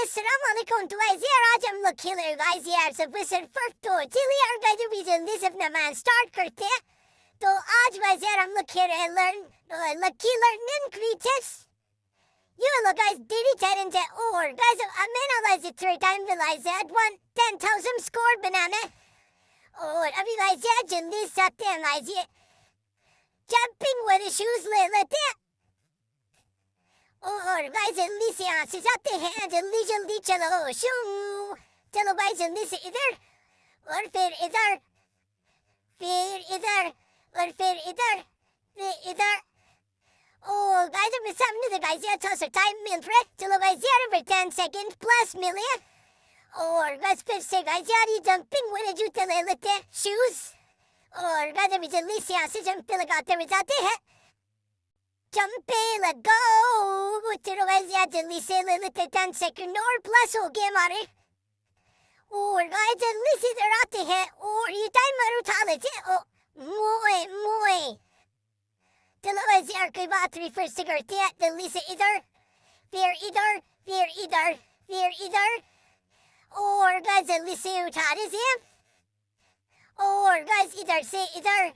अस्सलामुअलैकुम तो गाइस यार आज हम लोग खेल रहे गाइस यार सब सिर्फ फर्क तो चलिए यार गाइस अभी जल्दी से अपना मैच स्टार्ट करते हैं। तो आज गाइस यार हम लोग खेल रहे हैं lucky learning creatures. You look guys daily challenge or guys I'm analyze it 3 times realize that 10,000 score बनाना और अभी गाइस यार जल्दी से आते हैं गाइस ये जंपिंग वाले शूज ले लेते हैं और भाई जल्दी से यहाँ से जाते हैं जल्दी जल्दी चलो शू। चलो भाई जल्दी से इधर और फिर इधर और फिर इधर ओ गाइस अब सामने से गाइस यार थोड़ा सा टाइम मिल रहा है। चलो गाइस यार अभी 10 सेकंड प्लस मिले और गाइस फिर से गाइस यार ये जंपिंग वाले जूते ले लेते हैं शूज और गाइस अभी जल्दी से यहाँ से जंप लगाते हुए जाते हैं। जंपे लगो चलो गाइस यार जल्दी से ले लेते 10 सेकंड और प्लस हो गए हमारे और गाइस जल्दी से इधर आते हैं और ये टाइमर उठा लेते हैं। मोए चलो गाइस यार कोई बात नहीं फिर से करते हैं जल्दी से इधर फिर इधर और गाइस जल्दी से उठा देते हैं और गाइस इधर से इधर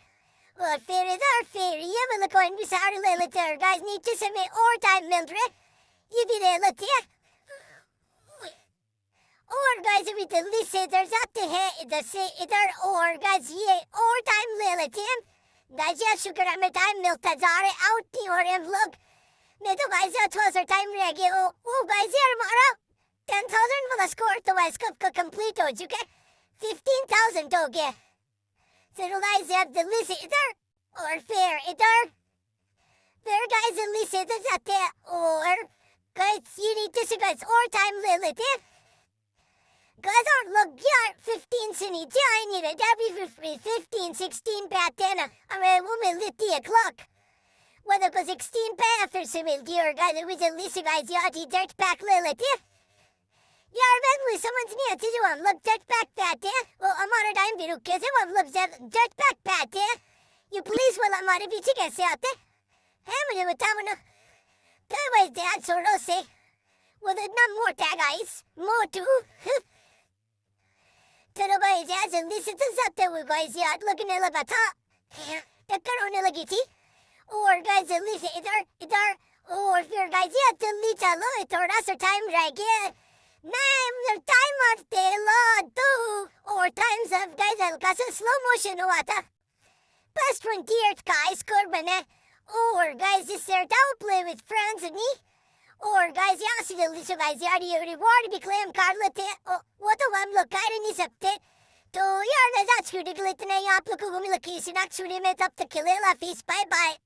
और फिर ये वाला कॉइन भी सारे ले लेते हैं गाइस नीचे से हमें और टाइम मिल रहा है ये भी ले लेते हैं और गाइस अभी जल्दी से इधर जाते हैं इधर से इधर और गाइस ये और टाइम ले लेते हैं गाइस यार शुक्र हमें टाइम मिलता जा रहा है आउट नहीं हो रहे हम लोग मैं तो गाइस यार थोड़ा सा टाइम रह गया ओ गाइस यार हमारा 10,000 वाला स्कोर तो गाइस कब कंप्लीट हो चुका है 15,000 हो गया। चलो गाइस यार जल्दी से इधर और फिर गाइस जल्दी से इधर जाते हैं और गाइस ये नीचे से गाइस और टाइम ले लेते हैं गाइस और लोग यार 15 से नीचे आए नहीं रहे अभी 15 16 पे आते हैं ना हमें वो मिल देती है क्लॉक वो को 16 पे फिर से मिलती है और गाइस अभी जल्दी से गाइस यार जेट पैक ले लेते हैं यार मैं मुझे समझ नहीं आती जो हम लोग जेट पैक पे आते हैं वो हमारा टाइम भी रुक कैसे वो हम लोग जेट पैक पे आते हैं ये पुलिस वाला हमारे पीछे कैसे आते हैं मुझे बताओ ना क्या भाई दैट सोलो से वो इतना मोटा गाइस मोटू चलो भाई यार जल्दी से चल जाते हुए गाइस यार लगने लगा था टक्कर होने लगी थी और गाइस जल्दी से इधर और फिर गाइस यार जल्दी चलो थोड़ा सा टाइम रह गया नहीं टाइम आते लो और टाइम सब गाइस हल्का सा स्लो मोशन हुआ था बस 28 का स्कोर बना और गाइस इस सेटाउ प्ले विद फ्रेंड्स नहीं और गाइस यहाँ से जल्दी से गाइस यार ये रिवॉर्ड भी क्लेम कर लेते हैं वो तो हम लोग कर नहीं सकते तो यार आज वीडियो के लिए इतना ही आप लोगों को मिला किसी नेक्स्ट वीडियो में तब तक के लिए अल्लाह हाफिज़ बाय बाय।